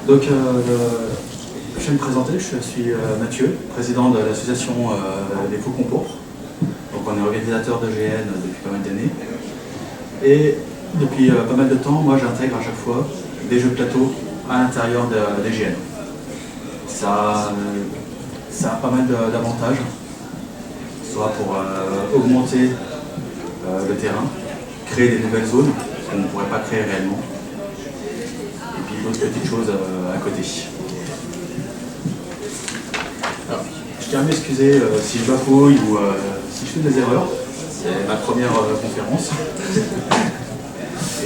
Donc, je vais me présenter, je suis Mathieu, président de l'association des Faucons Pourpres. Donc, on est organisateur de GN depuis pas mal d'années. Et depuis pas mal de temps, moi j'intègre à chaque fois des jeux de plateau à l'intérieur des GN. Ça a pas mal d'avantages, soit pour augmenter le terrain, créer des nouvelles zones qu'on ne pourrait pas créer réellement, et puis d'autres petites choses à côté. Alors, je tiens à m'excuser si je bafouille ou si je fais des erreurs. C'est ma première conférence.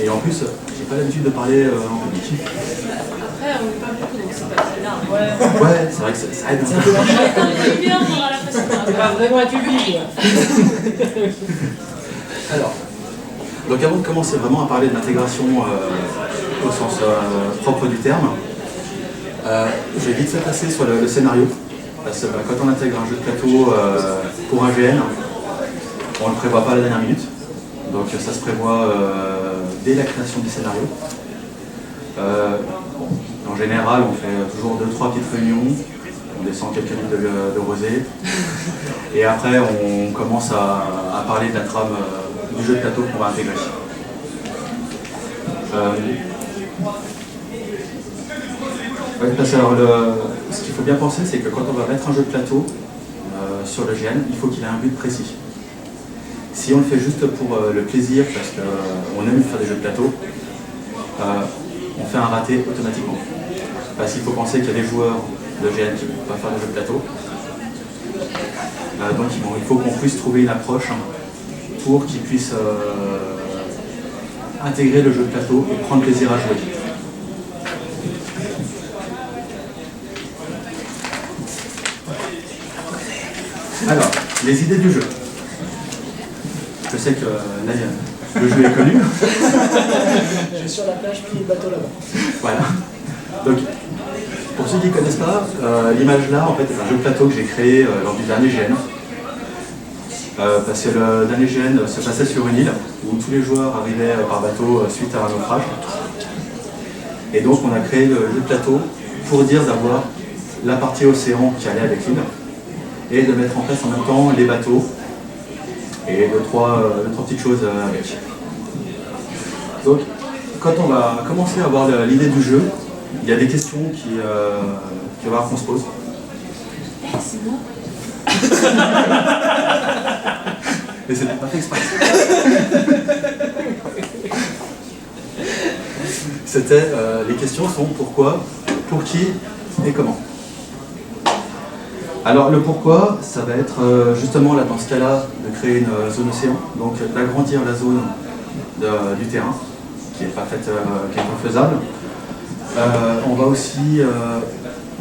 Et en plus, j'ai pas l'habitude de parler en public. Après, on n'est pas beaucoup, donc c'est pas très grave. Ouais, c'est vrai que ça aide. On est bien, on aura la façon. On va vraiment être public. Alors, donc avant de commencer vraiment à parler de l'intégration au sens propre du terme, je vais vite fait passer sur le scénario. Parce que quand on intègre un jeu de plateau pour un GN, on ne le prévoit pas à la dernière minute. Donc ça se prévoit dès la création du scénario. En général, on fait toujours 2-3 petites réunions, on descend quelques litres de rosé, et après on commence à parler de la trame du jeu de plateau qu'on va intégrer. Alors ce qu'il faut bien penser, c'est que quand on va mettre un jeu de plateau sur le GN, il faut qu'il ait un but précis. Si on le fait juste pour le plaisir, parce qu'on aime faire des jeux de plateau, on fait un raté automatiquement. Parce qu'il faut penser qu'il y a des joueurs de GN qui ne vont pas faire de jeux de plateau. Donc il faut qu'on puisse trouver une approche pour qu'ils puissent intégrer le jeu de plateau et prendre plaisir à jouer. Alors, les idées du jeu. Je sais que là, le jeu est connu. Je suis sur la plage, puis le bateau là-bas. Voilà. Donc, pour ceux qui ne connaissent pas, l'image là, en fait, est un jeu de plateau que j'ai créé lors du dernier GN. Parce que le dernier GN se passait sur une île où tous les joueurs arrivaient par bateau suite à un naufrage. Et donc, on a créé le jeu de plateau pour dire d'avoir la partie océan qui allait avec l'île et de mettre en place en même temps les bateaux et deux, trois petites choses avec. Donc, quand on va commencer à avoir l'idée du jeu, il y a des questions qu'il va falloir qu'on se pose. C'est bon. Mais c'est pas fait exprès. C'était, les questions sont pourquoi, pour qui et comment. Alors le pourquoi, ça va être justement là dans ce cas-là de créer une zone océan, donc d'agrandir la zone du terrain, qui n'est pas faite, qui est pas faisable. On va aussi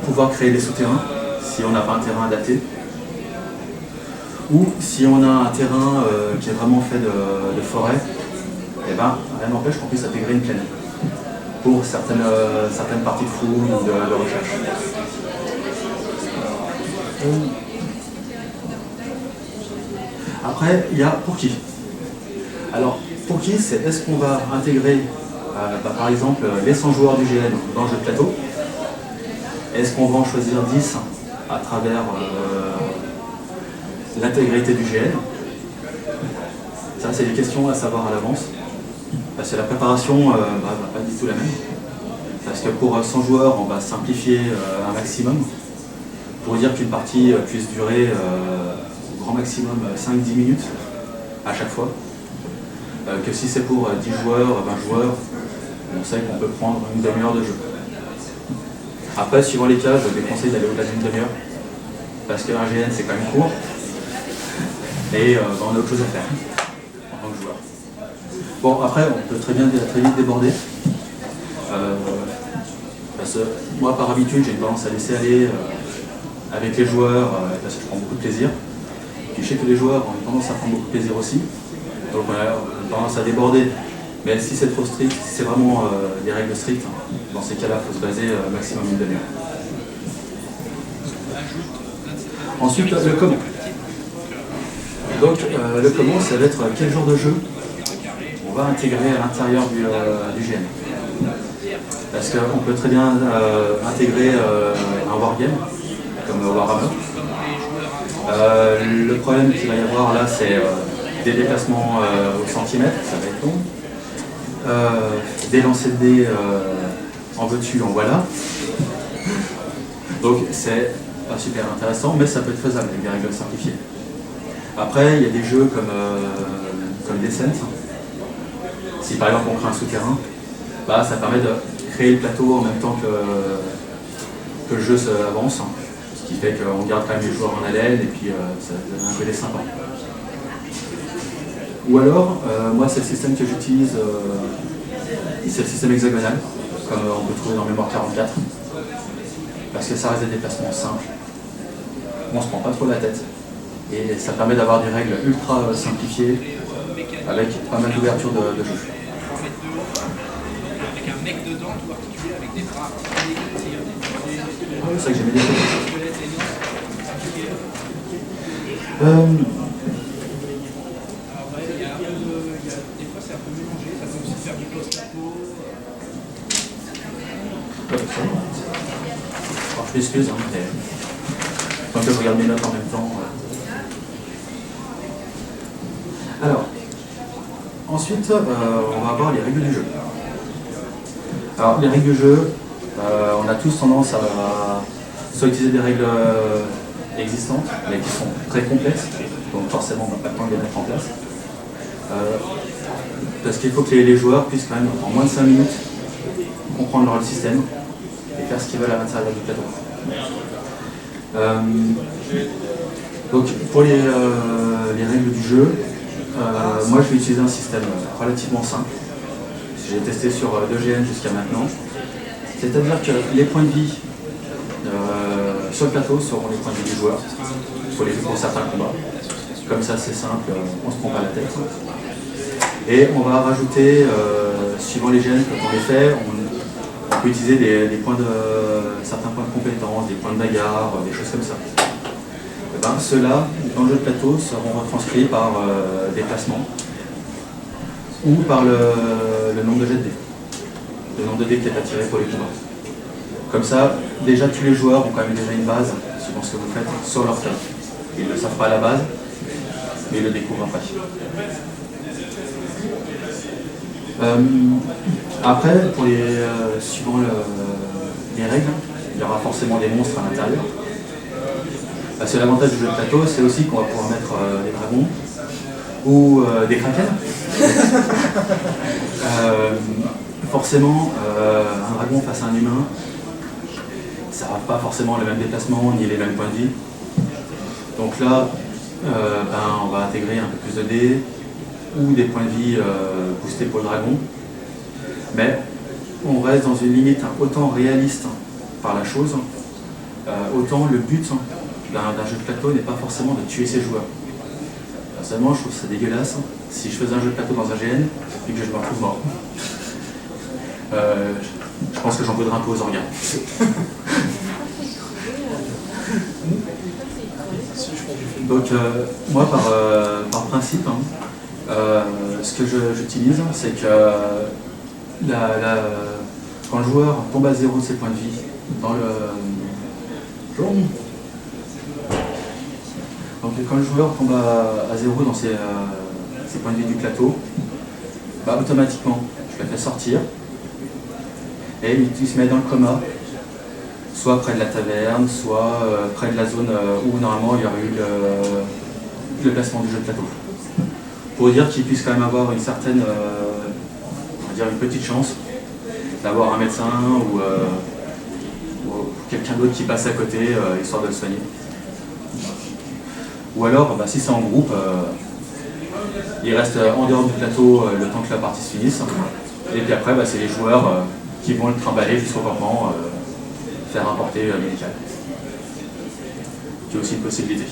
pouvoir créer des souterrains si on n'a pas un terrain adapté. Ou si on a un terrain qui est vraiment fait de forêt, eh ben, rien n'empêche qu'on puisse intégrer une plaine pour certaines parties de fouilles ou de recherche. Après, il y a pour qui. Alors, pour qui, c'est est-ce qu'on va intégrer, par exemple, les 100 joueurs du GN dans le jeu de plateau? Est-ce qu'on va en choisir 10 à travers l'intégrité du GN? Ça, c'est des questions à savoir à l'avance. Parce que la préparation va pas du tout la même. Parce que pour 100 joueurs, on va simplifier un maximum pour dire qu'une partie puisse durer au grand maximum 5-10 minutes à chaque fois. Que si c'est pour 10 joueurs, 20 joueurs, on sait qu'on peut prendre une demi-heure de jeu. Après, suivant les cas, je déconseille d'aller au-delà d'une demi-heure. Parce qu'un GN, c'est quand même court. Et on a autre chose à faire en tant que joueur. Bon, après, on peut très vite déborder. Parce que moi, par habitude, j'ai une tendance à laisser aller avec les joueurs, parce que je prends beaucoup de plaisir. Puis je sais que les joueurs ont une tendance à prendre beaucoup de plaisir aussi. Donc on a une tendance à déborder. Mais si c'est trop strict, si c'est vraiment des règles strictes, dans ces cas-là, il faut se baser maximum une demi-heure. Ensuite, le comment. Donc le comment, ça va être quel genre de jeu on va intégrer à l'intérieur du GN. Parce qu'on peut très bien intégrer un wargame, comme Warhammer. Le problème qu'il va y avoir là, c'est des déplacements au centimètre, ça va être long. Des lancers de dés en veux-tu, en voilà. Donc c'est pas super intéressant, mais ça peut être faisable avec des règles simplifiées. Après, il y a des jeux comme Descent. Si par exemple on crée un souterrain, bah, ça permet de créer le plateau en même temps que le jeu avance, ce qui fait qu'on garde quand même les joueurs en haleine et puis ça donne un côté sympa. Ou alors, moi c'est le système que j'utilise, c'est le système hexagonal, comme on peut trouver dans Mémoire 44, parce que ça reste des déplacements simples, on se prend pas trop la tête, et ça permet d'avoir des règles ultra simplifiées, avec pas mal d'ouverture de jeu. Avec un mec dedans, tout articulé avec des bras. C'est ça que j'aimais bien. Des fois, c'est un peu mélangé, ça peut aussi faire du post-apo. Alors, je m'excuse, mais quand je regarde mes notes en même temps. Alors, ensuite, on va voir les règles du jeu. Alors, les règles du jeu, on a tous tendance à soit utiliser des règles existantes, mais qui sont très complexes, donc forcément on n'a pas le temps de les mettre en place. Parce qu'il faut que les joueurs puissent quand même, en moins de 5 minutes, comprendre leur système et faire ce qu'ils veulent à l'intérieur du plateau. Donc, pour les règles du jeu, moi je vais utiliser un système relativement simple. J'ai testé sur 2GN jusqu'à maintenant. C'est-à-dire que les points de vie sur le plateau seront les points de vie du joueur pour certains combats. Comme ça c'est simple, on ne se prend pas la tête. Et on va rajouter, suivant les GN, quand on les fait, on peut utiliser certains points de compétence, des points de bagarre, des choses comme ça. Et ben, ceux-là, dans le jeu de plateau, seront retranscrits par des placements ou par le nombre de jets de dés, le nombre de dés qui est attiré pour les combats. Comme ça, déjà tous les joueurs ont quand même déjà une base, suivant ce que vous faites, sur leur carte. Ils ne le savent pas à la base, mais ils le découvrent après. Après, suivant les règles, il y aura forcément des monstres à l'intérieur. C'est l'avantage du jeu de plateau, c'est aussi qu'on va pouvoir mettre des dragons ou des kraken. Forcément, un dragon face à un humain, ça n'aura pas forcément le même déplacement ni les mêmes points de vie. Donc là, on va intégrer un peu plus de dés ou des points de vie boostés pour le dragon. Mais on reste dans une limite autant réaliste par la chose, autant le but d'un jeu de plateau n'est pas forcément de tuer ses joueurs. Personnellement, je trouve ça dégueulasse si je faisais un jeu de plateau dans un GN et que je me retrouve mort. Je pense que j'en voudrais un peu aux organes. Donc moi par principe, ce que j'utilise, c'est que quand le joueur tombe à 0 de ses points de vie dans le... Donc quand le joueur tombe à 0 dans ses points de vie du plateau, automatiquement je le fais sortir et il se met dans le coma, soit près de la taverne, soit près de la zone où normalement il y aurait eu le placement du jeu de plateau. Pour dire qu'il puisse quand même avoir une certaine, on va dire une petite chance d'avoir un médecin ou quelqu'un d'autre qui passe à côté, histoire de le soigner. Ou alors, si c'est en groupe, il reste en dehors du plateau le temps que la partie se finisse. Et puis après, c'est les joueurs qui vont le trimballer jusqu'au campement, faire un porté médical. Qui est aussi une possibilité.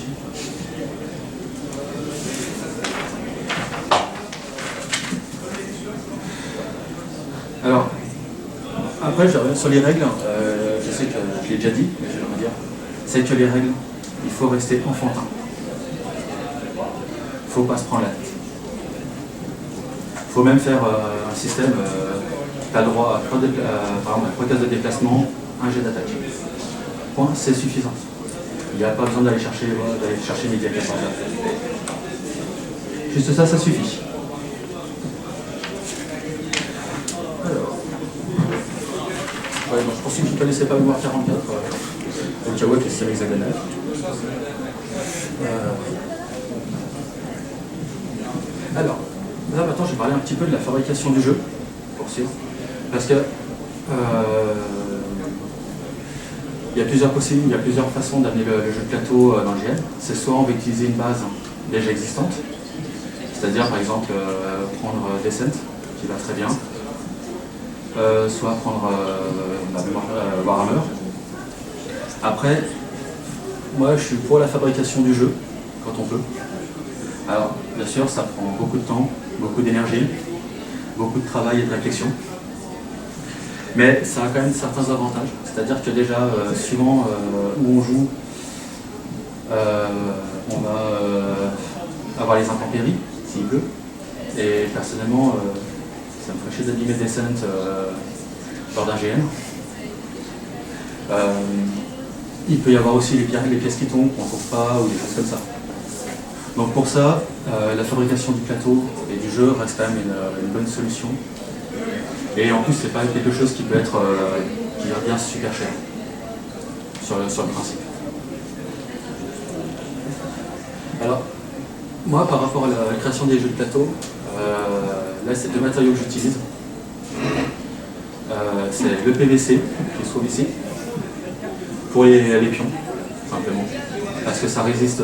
Alors, après, je reviens sur les règles. Je sais que je l'ai déjà dit, mais je vais le redire. C'est que les règles, il faut rester enfantin. Il ne faut pas se prendre la tête. Il faut même faire un système, tu as le droit à 3 par exemple, 3 cases de déplacement, un jet d'attaque. Point, c'est suffisant. Il n'y a pas besoin d'aller chercher les diacs. Juste ça, ça suffit. Alors. Ouais, bon, pour ceux qui ne connaissaient pas le War 44, au cas où avec les systèmes hexagonales. Alors, là maintenant je vais parler un petit peu de la fabrication du jeu, pour suivre. Parce que il y a plusieurs façons d'amener le jeu de plateau dans le GN. C'est soit on va utiliser une base déjà existante, c'est-à-dire par exemple prendre Descent, qui va très bien, soit prendre Warhammer. Après, moi je suis pour la fabrication du jeu, quand on peut. Alors, bien sûr, ça prend beaucoup de temps, beaucoup d'énergie, beaucoup de travail et de réflexion. Mais ça a quand même certains avantages. C'est-à-dire que déjà, suivant où on joue, on va avoir les intempéries, s'il pleut. Et personnellement, ça me ferait chier d'abîmer Descent lors d'un GN. Il peut y avoir aussi les pièces qui tombent qu'on ne trouve pas ou des choses comme ça. Donc pour ça, la fabrication du plateau et du jeu reste quand même une bonne solution. Et en plus, c'est pas quelque chose qui peut être qui revient super cher sur le principe. Alors, moi, par rapport à la création des jeux de plateau, là, c'est 2 matériaux que j'utilise. C'est le PVC qui se trouve ici, pour les pions, simplement. Parce que ça résiste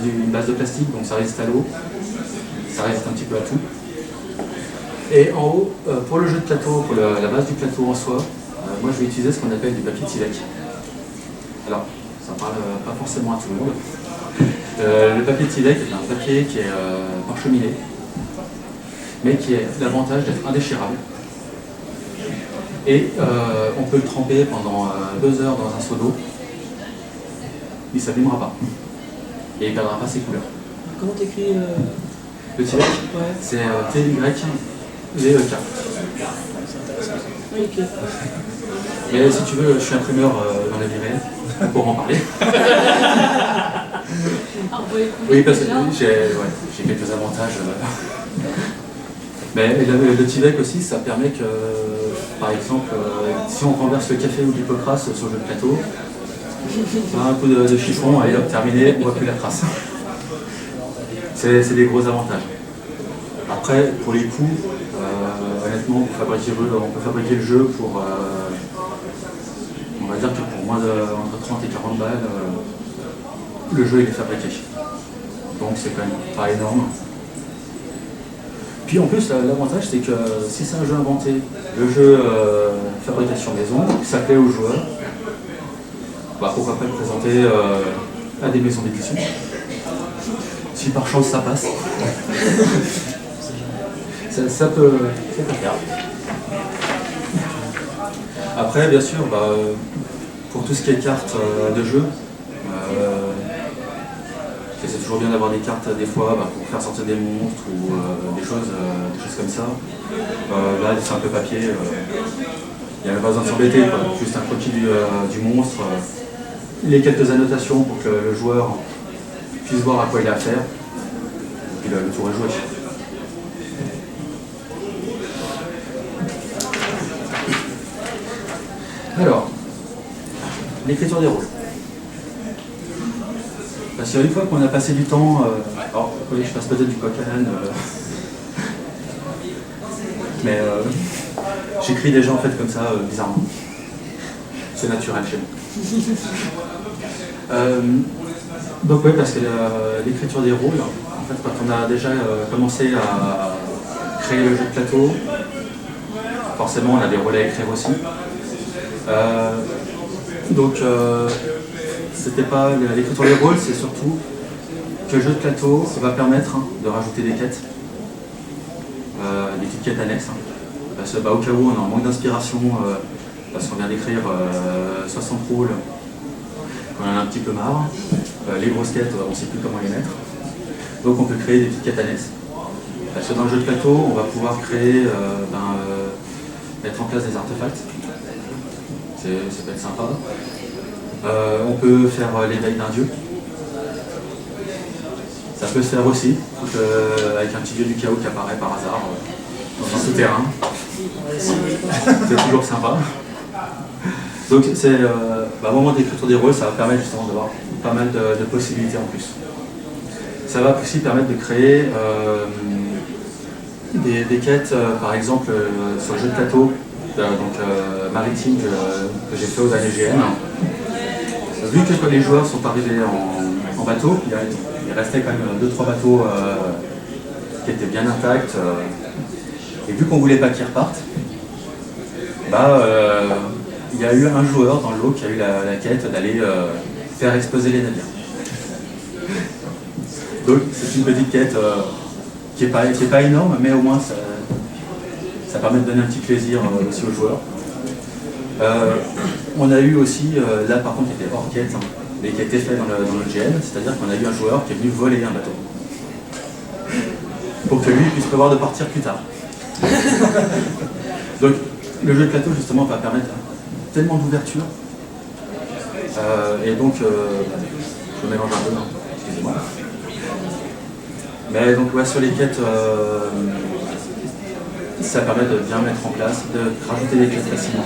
une base de plastique, donc ça résiste à l'eau, ça résiste un petit peu à tout. Et en haut, pour le jeu de plateau, pour la base du plateau en soi, moi je vais utiliser ce qu'on appelle du papier Tilek. Alors, ça ne parle pas forcément à tout le monde. Le papier Tilek est un papier qui est parcheminé, mais qui a l'avantage d'être indéchirable. Et on peut le tremper pendant 2 heures dans un seau d'eau. Il ne s'abîmera pas. Et il ne perdra pas ses couleurs. Comment t'écris Le Tilek, c'est T-Y-V-E-K. C'est intéressant. Ok. Mais si tu veux, je suis imprimeur dans la vie réelle, pour en parler. Oui, parce que j'ai quelques avantages. Mais le Tilek aussi, ça permet que, par exemple, si on renverse le café ou l'hypocrase sur le jeu de plateau, un coup de chiffon, allez hop, terminé, on ne voit plus la trace. C'est des gros avantages. Après, pour les coûts, honnêtement, on peut fabriquer le jeu pour, on va dire que pour moins entre 30 et 40 balles, le jeu il est fabriqué. Donc c'est quand même pas énorme. Puis en plus, l'avantage c'est que si c'est un jeu inventé, le jeu fabrication maison, ça plaît aux joueurs, bah, pourquoi pas le présenter à des maisons d'édition. Si par chance ça passe. ça peut faire. Après, bien sûr, bah, pour tout ce qui est cartes de jeu, c'est toujours bien d'avoir des cartes des fois pour faire sortir des monstres ou des choses comme ça. Là, c'est un peu papier. Il n'y a pas besoin de s'embêter, juste un croquis du monstre, les quelques annotations pour que le joueur puisse voir à quoi il a affaire. Et puis le tour est joué. Alors, l'écriture des rôles. Parce qu'une fois qu'on a passé du temps, alors oui, je passe peut-être du coq à l'âne, mais j'écris déjà en fait comme ça, bizarrement. C'est naturel chez moi. Donc oui, parce que l'écriture des rôles, en fait, quand on a déjà commencé à créer le jeu de plateau, forcément on a des rôles à écrire aussi. Donc c'était pas l'écriture des rôles, c'est surtout que le jeu de plateau va permettre de rajouter des quêtes, des petites quêtes annexes. Parce que au cas où on est en manque d'inspiration, parce qu'on vient d'écrire 60 rôles, qu'on en a un petit peu marre, les grosses quêtes, on ne sait plus comment les mettre. Donc on peut créer des petites quêtes annexes. Parce que dans le jeu de plateau, on va pouvoir créer, mettre en place des artefacts. Ça peut être sympa. On peut faire l'éveil d'un dieu. Ça peut se faire aussi, avec un petit dieu du chaos qui apparaît par hasard dans un souterrain. C'est toujours sympa. Donc c'est un moment d'écriture des rôles, ça va permettre justement d'avoir pas mal de possibilités en plus. Ça va aussi permettre de créer des quêtes, par exemple sur le jeu de plateau, maritime que j'ai fait aux années GN. Vu que les joueurs sont arrivés en bateau, il restait quand même 2-3 bateaux qui étaient bien intacts. Et vu qu'on ne voulait pas qu'ils repartent, il y a eu un joueur dans l'eau qui a eu la quête d'aller faire exploser les navires. Donc c'est une petite quête qui est pas énorme, mais au moins ça permet de donner un petit plaisir aussi aux joueurs. On a eu aussi, là par contre qui était hors quête, mais qui a été fait dans le GN, c'est-à-dire qu'on a eu un joueur qui est venu voler un bateau. Pour que lui puisse prévoir de partir plus tard. Donc le jeu de plateau justement va permettre tellement d'ouverture. Et donc, je mélange un peu, excusez-moi. Mais donc ouais, sur les quêtes, ça permet de bien mettre en place, de rajouter des quêtes facilement.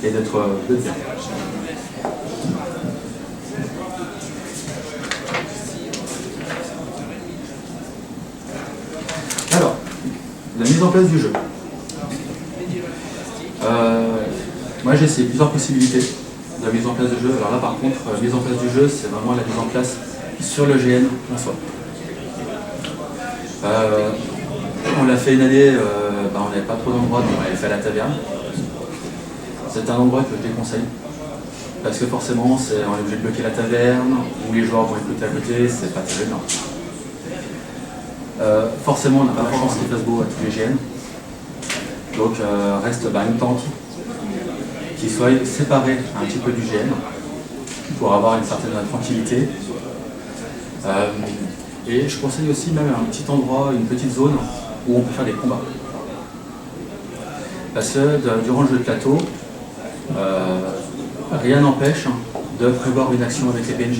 Et d'être bien. Alors, la mise en place du jeu. Moi j'ai essayé plusieurs possibilités de mise en place du jeu. Alors là par contre, mise en place du jeu, c'est vraiment la mise en place sur le GN en soi. On l'a fait une année, on n'avait pas trop d'endroits, donc on l'avait fait à la taverne. C'est un endroit que je déconseille. Parce que forcément, on est obligé de bloquer la taverne, où les joueurs vont écouter à côté, c'est pas terrible. Forcément, on n'a pas forcément ce qui passe beau à tous les GN. Donc reste une tente qui soit séparée un petit peu du GN pour avoir une certaine tranquillité. Et je conseille aussi même un petit endroit, une petite zone où on peut faire des combats. Parce que durant le jeu de plateau, rien n'empêche de prévoir une action avec les PNJ.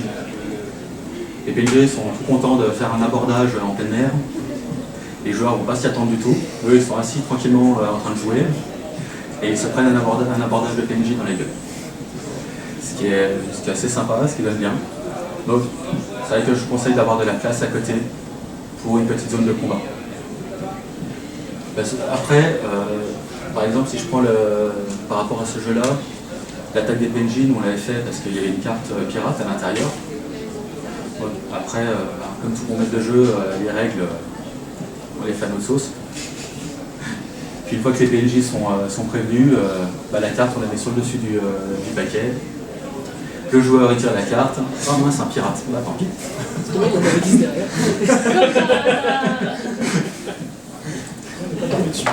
Les PNJ sont tout contents de faire un abordage en plein air. Les joueurs ne vont pas s'y attendre du tout. Eux, ils sont assis tranquillement en train de jouer. Et ils se prennent un abordage de PNJ dans les gueules. Ce qui est assez sympa, ce qui donne bien. Donc, c'est vrai que je vous conseille d'avoir de la place à côté pour une petite zone de combat. Après, par exemple, si je prends par rapport à ce jeu-là, l'attaque des PNJ, on l'avait fait parce qu'il y avait une carte pirate à l'intérieur. Après, comme tout bon maître de jeu, les règles, on les fait à notre sauce. Puis une fois que les PNJ sont prévenus, la carte on la met sur le dessus du paquet. Le joueur retire la carte. Ah, moi c'est un pirate. Bah tant pis. Il y en avait 10 derrière. On n'est pas tombé dessus.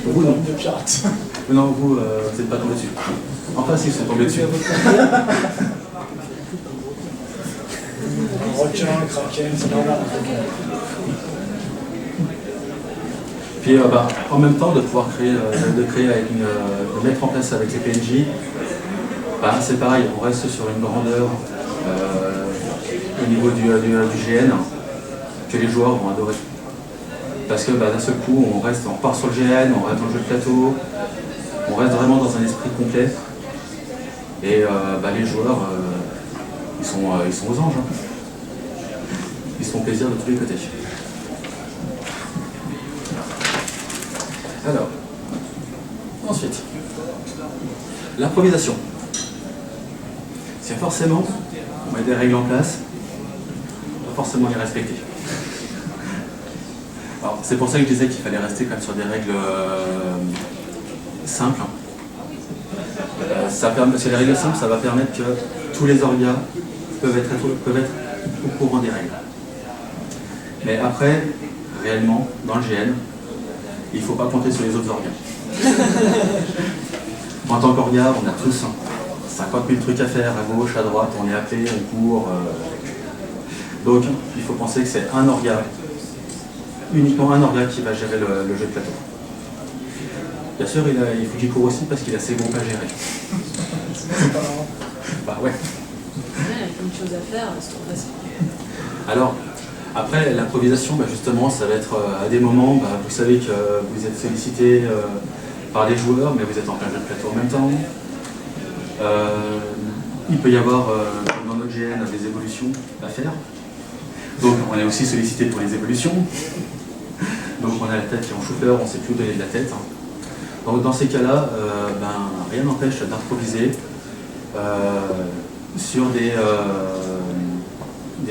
Vous non. De pirates. Non, vous n'êtes pas tombé dessus. Enfin si, ils sont tombés dessus. Un requin, un kraken, c'est normal. Puis en même temps de pouvoir de mettre en place avec les PNJ, c'est pareil, on reste sur une grandeur au niveau du GN que les joueurs vont adorer. Parce que d'un seul coup, on part sur le GN, on reste dans le jeu de plateau, on reste vraiment dans un esprit complet. Et les joueurs, ils sont aux anges. Ils se font plaisir de tous les côtés. Alors, ensuite, l'improvisation. C'est forcément, on met des règles en place, on va forcément les respecter. Alors, c'est pour ça que je disais qu'il fallait rester quand même sur des règles simples. Parce que les règles simples, ça va permettre que tous les orgas peuvent être au courant des règles. Mais après, réellement, dans le GN, il ne faut pas compter sur les autres orgas. En tant qu'orga, on a tous 50 000 trucs à faire à gauche, à droite, on est appelé, on court. Donc il faut penser que c'est un orga, uniquement un orga qui va gérer le jeu de plateau. Bien sûr, il faut qu'il court aussi parce qu'il a ses groupes à gérer. C'est pas marrant. Bah ouais. Ouais, il y a plein de choses à faire, c'est trop facile. Alors, après l'improvisation, bah, justement, ça va être à des moments, bah, vous savez que vous êtes sollicité par les joueurs, mais vous êtes en plein jeu de plateau en même temps. Il peut y avoir, comme dans notre GN, des évolutions à faire. Donc on est aussi sollicité pour les évolutions. Donc on a la tête qui est en chou-fleur, on ne sait plus où donner de la tête. Donc dans ces cas-là, rien n'empêche d'improviser sur des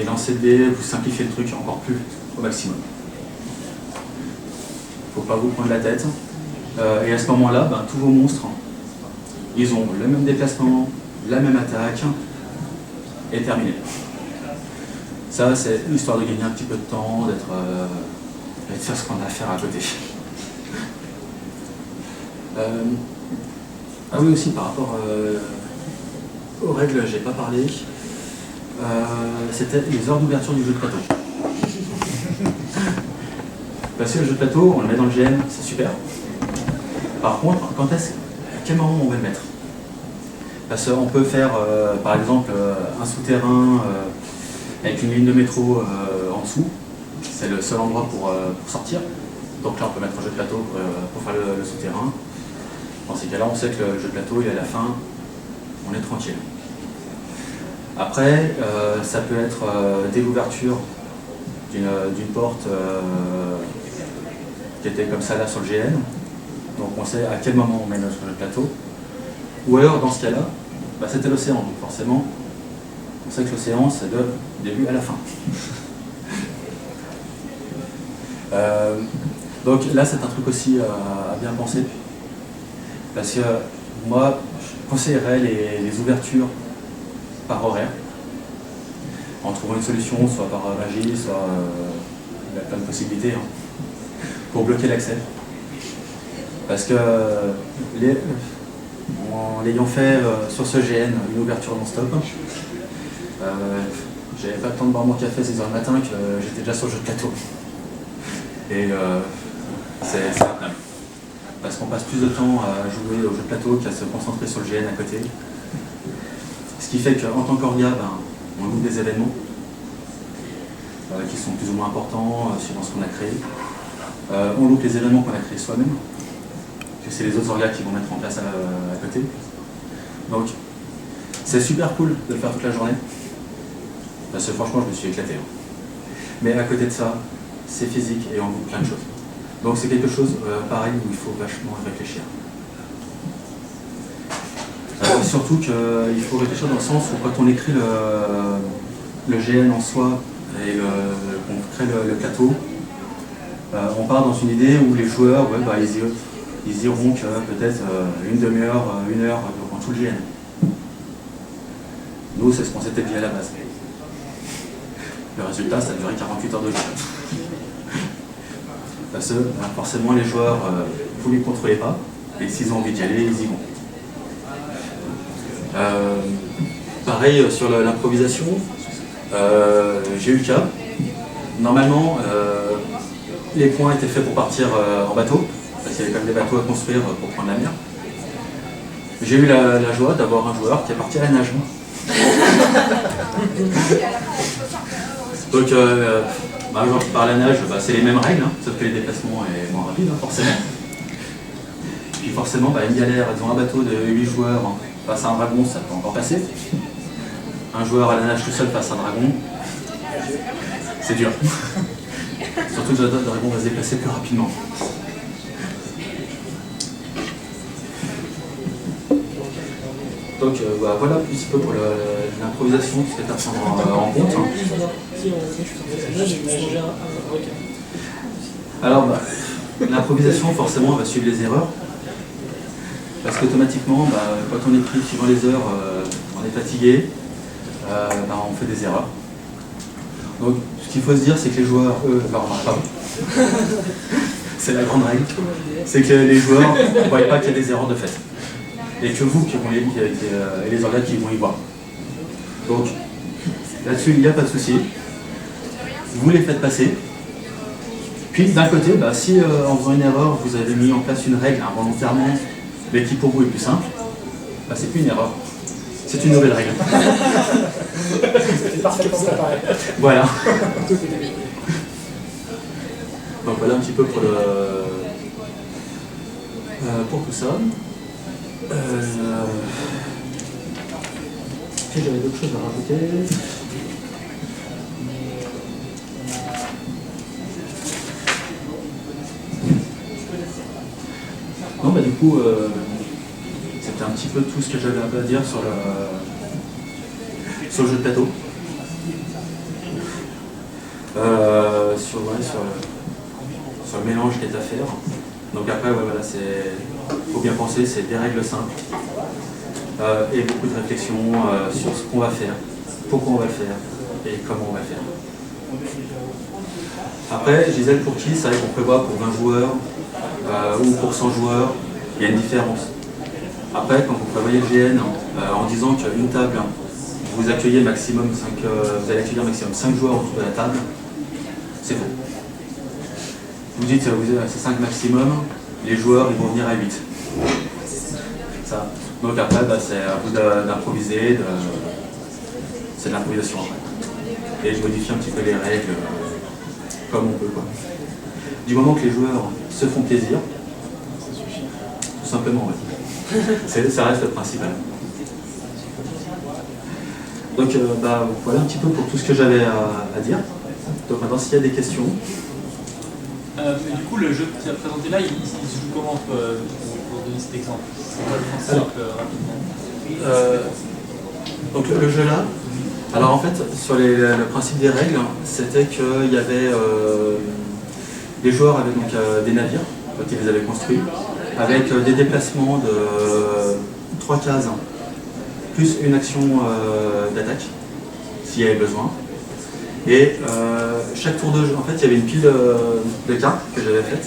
lancers de dés, vous simplifiez le truc encore plus au maximum. Il ne faut pas vous prendre la tête. Et à ce moment-là, tous vos monstres, ils ont le même déplacement, la même attaque, et terminé. Ça, c'est histoire de gagner un petit peu de temps, et de faire ce qu'on a à faire à côté. Ah oui, aussi par rapport aux règles, j'ai pas parlé. C'était les heures d'ouverture du jeu de plateau. Parce que le jeu de plateau, on le met dans le GN, c'est super. Par contre, à quel moment on va le mettre? Parce qu'on peut faire, par exemple, un souterrain avec une ligne de métro en dessous. C'est le seul endroit pour sortir. Donc là, on peut mettre un jeu de plateau pour faire le souterrain. Dans ces cas-là, on sait que le jeu de plateau, il est à la fin, on est tranquille. Après, ça peut être dès l'ouverture d'une porte qui était comme ça là sur le GN. Donc on sait à quel moment on met notre jeu de plateau. Ou alors, dans ce cas-là, c'était l'océan. Donc forcément, on sait que l'océan, c'est de début à la fin. Donc là, c'est un truc aussi à bien penser. Parce que moi, je conseillerais les ouvertures par horaire, en trouvant une solution, soit par magie, soit il y a plein de possibilités, pour bloquer l'accès. Parce que en l'ayant fait sur ce GN, une ouverture non-stop, j'avais pas le temps de boire mon café à 6h du matin que j'étais déjà sur le jeu de plateau. Et c'est incroyable. Parce qu'on passe plus de temps à jouer au jeu de plateau qu'à se concentrer sur le GN à côté. Ce qui fait qu'en tant qu'orga, on loupe des événements qui sont plus ou moins importants suivant ce qu'on a créé. On loupe les événements qu'on a créés soi-même, que c'est les autres orgas qui vont mettre en place à côté. Donc c'est super cool de le faire toute la journée. Parce que franchement, je me suis éclaté. Mais à côté de ça, c'est physique et on loupe plein de choses. Donc c'est quelque chose, pareil, où il faut vachement réfléchir. Surtout qu'il faut réfléchir dans le sens où quand on écrit le GN en soi et qu'on crée le plateau, on part dans une idée où les joueurs, ils iront que peut-être une demi-heure, une heure durant tout le GN. Nous, c'est ce qu'on s'était dit à la base. Le résultat, ça a duré 48 heures de jeu. Parce que forcément, les joueurs, vous ne les contrôlez pas, et s'ils ont envie d'y aller, ils y vont. Pareil sur l'improvisation, j'ai eu le cas. Normalement, les points étaient faits pour partir en bateau, parce qu'il y avait quand même des bateaux à construire pour prendre la mer. J'ai eu la joie d'avoir un joueur qui est parti à la nage. Donc, un joueur qui part à la nage, c'est les mêmes règles, sauf que les déplacements est moins rapide, forcément. Puis forcément, une galère, ils ont un bateau de 8 joueurs face à un dragon, ça peut encore passer. Un joueur à la nage tout seul face à un dragon, c'est dur. Surtout que le dragon va se déplacer plus rapidement. Donc voilà un petit peu pour l'improvisation, tout ce que tu as à prendre en compte. Alors l'improvisation forcément elle va suivre les erreurs. Parce qu'automatiquement, quand on écrit suivant les heures, on est fatigué, on fait des erreurs. Donc ce qu'il faut se dire, c'est que les joueurs, eux, ne remarquent pas. C'est la grande règle. C'est que les joueurs ne voient pas qu'il y a des erreurs de fait. Et que vous, et les organes qui vont y voir. Donc là-dessus, il n'y a pas de souci. vous les faites passer. Puis d'un côté, bah, si en faisant une erreur, vous avez mis en place une règle involontairement, mais qui pour vous est plus simple, bah, c'est plus une erreur. C'est une nouvelle règle. C'était parfaitement préparé. Voilà. Tout est bien. Donc voilà un petit peu pour tout ça. J'avais d'autres choses à rajouter. Non, bah du coup, c'était un petit peu tout ce que j'avais un peu à dire sur le jeu de plateau. Sur le mélange qui est à faire. Donc après, ouais, voilà, faut bien penser, c'est des règles simples et beaucoup de réflexion sur ce qu'on va faire, pourquoi on va le faire et comment on va le faire. Après, je disais pour qui, c'est vrai qu'on prévoit pour 20 joueurs ou pour 100 joueurs, il y a une différence. Après, quand vous prévoyez le GN en disant qu'une table, vous accueillez maximum 5, vous allez accueillir maximum 5 joueurs autour de la table, c'est faux. Vous dites c'est 5 maximum, les joueurs ils vont venir à 8. Ça. Donc après, bah, c'est à vous d'improviser, c'est de l'improvisation après. Et je modifie un petit peu les règles comme on peut, quoi. Du moment que les joueurs se font plaisir, tout simplement, ouais. Ça reste le principal. Donc bah, voilà un petit peu pour tout ce que j'avais à dire. Donc maintenant s'il y a des questions. Du coup, le jeu que tu as présenté là, il se joue comment pour donner cet exemple? C'est quoi le principe rapidement? Donc le jeu là, alors en fait sur le principe des règles, c'était qu'il y avait les joueurs avaient donc des navires quand ils les avaient construits, avec des déplacements de 3 cases, plus une action d'attaque, s'il y avait besoin. Et chaque tour de jeu, en fait, il y avait une pile de cartes que j'avais faites.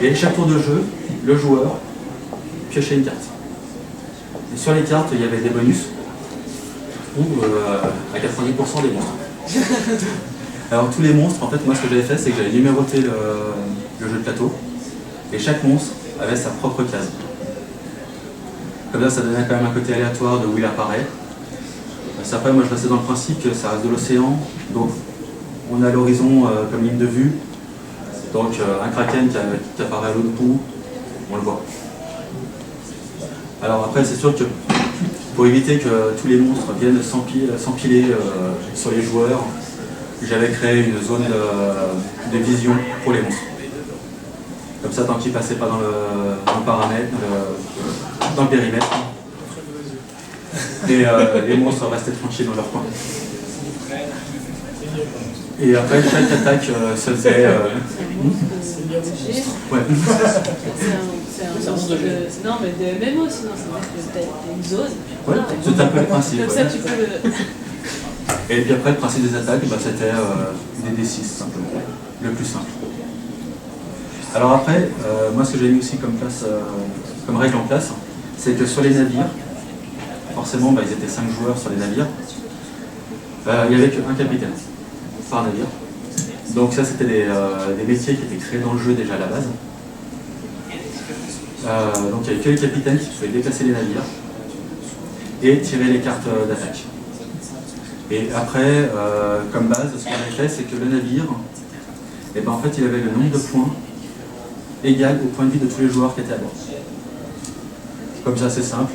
Et chaque tour de jeu, le joueur piochait une carte. Et sur les cartes, il y avait des bonus, ou à 90% des monstres. Alors tous les monstres, en fait, moi ce que j'avais fait, c'est que j'avais numéroté le jeu de plateau, et chaque monstre avait sa propre case. Comme ça, ça donnait quand même un côté aléatoire de où il apparaît. Après, moi je restais dans le principe que ça reste de l'océan, donc on a l'horizon comme ligne de vue, donc un kraken qui apparaît à l'autre bout, on le voit. Alors après, c'est sûr que pour éviter que tous les monstres viennent s'empiler sur les joueurs, j'avais créé une zone de vision pour les monstres. Comme ça, tant qu'ils ne passaient pas dans le paramètre, dans le périmètre, et les monstres restaient tranquilles dans leur coin. Et après, chaque attaque se faisait... Ouais. C'est un monstre de... Non, mais de MMO, sinon, c'est une zone. Ouais, c'est un peu le principe. Comme ça, tu peux le... Et puis après, le principe des attaques, bah, c'était des D6, simplement. Le plus simple. Alors après, moi, ce que j'ai mis aussi comme règle en place, c'est que sur les navires, forcément, bah, ils étaient 5 joueurs sur les navires, il n'y avait qu'un capitaine par navire. Donc ça, c'était des métiers qui étaient créés dans le jeu déjà à la base. Donc il n'y avait que les capitaines qui pouvaient déplacer les navires et tirer les cartes d'attaque. Et après, comme base, ce qu'on avait fait, c'est que le navire, eh ben, en fait, il avait le nombre de points égal au point de vie de tous les joueurs qui étaient à bord. Comme ça, c'est simple.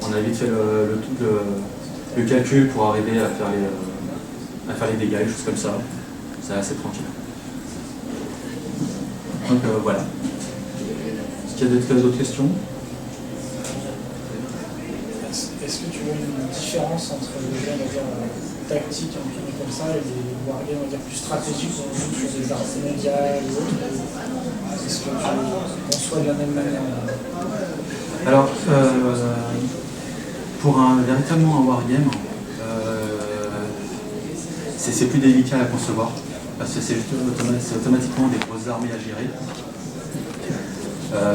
On a vite fait le calcul pour arriver à faire les dégâts, des choses comme ça. C'est assez tranquille. Donc voilà. Est-ce qu'il y a d'autres questions? Est-ce que tu vois une différence entre les jeux, on va dire, tactiques un peu comme ça et les wargames, on va dire, plus stratégiques, on joue sur des arts mondiales ou autres? Est-ce que tu conçois de la même manière? Alors, pour véritablement un wargame, c'est plus délicat à concevoir, parce que c'est automatiquement des grosses armées à gérer,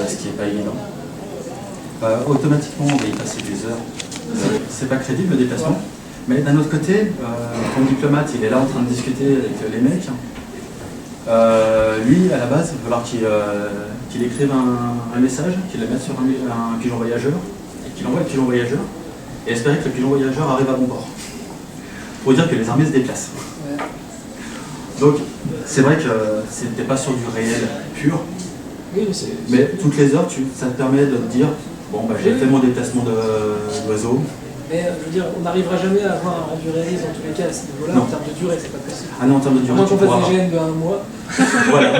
ce qui n'est pas évident. Automatiquement, on va y passer des heures. C'est pas crédible le déplacement, Mais d'un autre côté, ton diplomate, il est là en train de discuter avec les mecs. Lui, à la base, il va falloir qu'il écrive un message, qu'il le mette sur un pigeon voyageur, et qu'il envoie le pigeon voyageur, et espérer que le pigeon voyageur arrive à bon port. Pour dire que les armées se déplacent. Ouais. Donc, c'est vrai que c'était pas sur du réel pur, Oui, mais toutes les heures, ça te permet de te dire, bon, bah, j'ai fait mon déplacement d'oiseau. Mais je veux dire, on n'arrivera jamais à avoir un rendu réaliste dans tous les cas à ce niveau-là. Non. En termes de durée, c'est pas possible. Ah non, en termes de À durée, moins tu qu'on fasse pourras des pas. GN de 1 mois. Voilà.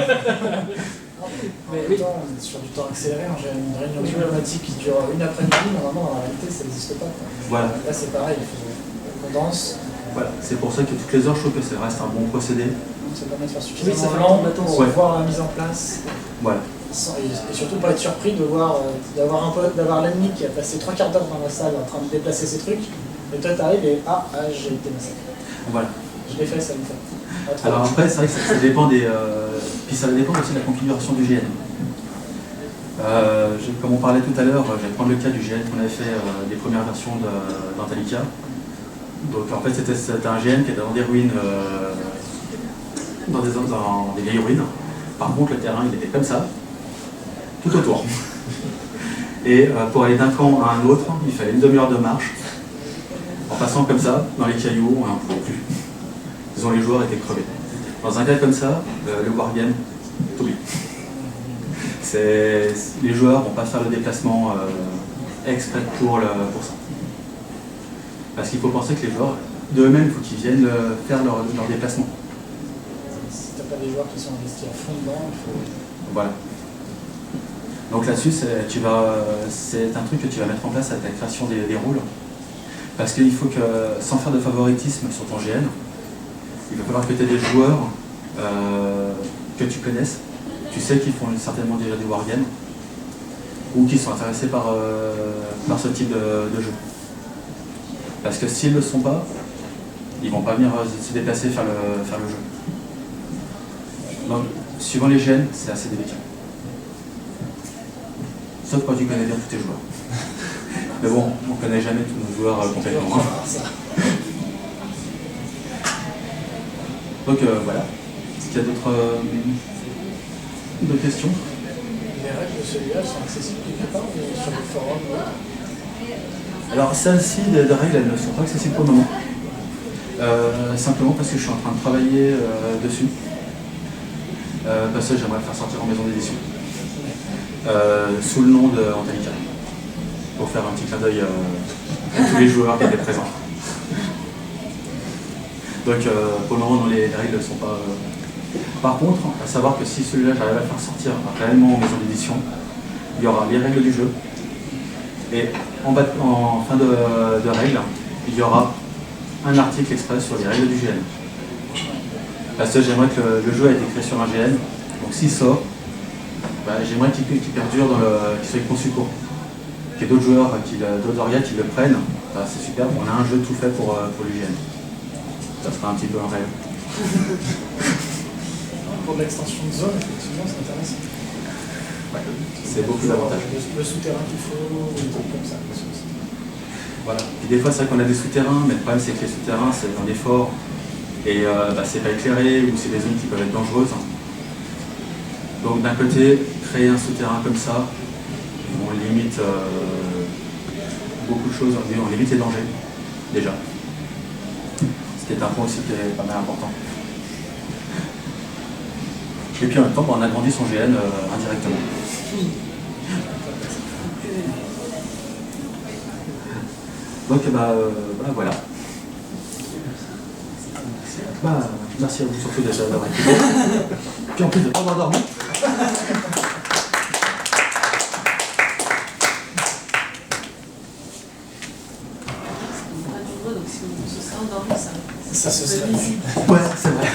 Mais oui, on est sur du temps accéléré. J'ai une réunion diplomatique qui dure une après-midi. Normalement, dans la réalité, ça n'existe pas. Quoi. Voilà. Là, c'est pareil. Il faut qu'on condense. Voilà. C'est pour ça que toutes les heures, je trouve que ça reste un bon procédé. Ça permet de faire Oui, suffisamment ça fait lent maintenant, pour ouais. voir la mise en place. Voilà. Et surtout pas être surpris de voir, d'avoir l'ennemi qui a passé 3 quarts d'heure dans la salle en train de déplacer ses trucs. Et toi, t'arrives et j'ai été massacré. Voilà. Je l'ai fait, ça me fait. Alors après, c'est vrai que ça dépend des. Puis ça dépend aussi de la configuration du GN. Comme on parlait tout à l'heure, je vais prendre le cas du GN qu'on avait fait des premières versions d'Antalica. Donc en fait, c'était un GN qui était dans des ruines, dans des vieilles ruines. Par contre, le terrain, il était comme ça, tout autour. Et pour aller d'un camp à un autre, il fallait une demi-heure de marche. En passant comme ça, dans les cailloux, on n'en pouvait plus. Disons, les joueurs étaient crevés. Dans un cas comme ça, le wargame, t'oublies. Les joueurs ne vont pas faire le déplacement exprès pour ça. Parce qu'il faut penser que les joueurs, d'eux-mêmes, il faut qu'ils viennent faire leur déplacement. Si t'as pas des joueurs qui sont investis à fond dedans, il faut. Voilà. Donc là-dessus, c'est un truc que tu vas mettre en place avec la création des rôles. Parce qu'il faut que, sans faire de favoritisme sur ton GN, il va falloir que tu aies des joueurs que tu connaisses. Tu sais qu'ils font certainement déjà du wargame ou qui sont intéressés par ce type de jeu. Parce que s'ils ne le sont pas, ils ne vont pas venir se déplacer faire le jeu. Donc, suivant les GN, c'est assez délicat. Sauf quand tu connais bien tous tes joueurs. Mais bon, on ne connaît jamais tous nos joueurs complètement. Donc voilà. Est-ce qu'il y a d'autres questions? Les règles de celui-là sont accessibles quelque part sur le forum ou autre? Alors celles-ci de règles, elles ne sont pas accessibles pour le moment. Simplement parce que je suis en train de travailler dessus. Parce que j'aimerais le faire sortir en maison d'édition. Sous le nom de Antalica. Pour faire un petit clin d'œil à tous les joueurs qui étaient présents. Donc pour le moment, les règles ne sont pas... Par contre, à savoir que si celui-là, j'arrive à le faire sortir réellement en maison d'édition, il y aura les règles du jeu. Et en fin de règles, il y aura un article express sur les règles du GN. Parce que j'aimerais que le jeu ait été créé sur un GN. Donc s'il sort, j'aimerais qu'il perdure, qu'il soit conçu pour. Qu'il y ait d'autres joueurs, d'autres orgas qui le prennent. C'est super, on a un jeu tout fait pour l'UGN. Ça sera un petit peu un rêve. Pour de l'extension de zone, effectivement, c'est intéressant. Ouais, c'est beaucoup d'avantages. Le souterrain qu'il faut, des trucs comme ça. Voilà. Puis des fois, c'est vrai qu'on a des souterrains, mais le problème, c'est que les souterrains, c'est dans des forts, et c'est pas éclairé, ou c'est des zones qui peuvent être dangereuses. Donc d'un côté, créer un souterrain comme ça, on limite beaucoup de choses, on limite les dangers, déjà. Ce qui est un point aussi qui est pas mal important. Et puis en même temps, on agrandit son GN indirectement. Donc voilà. Merci à vous surtout déjà d'avoir écouté. Puis en plus de ne pas avoir dormi. Donc si on se serait endormi, ça. Ça se serait. Ouais, c'est vrai.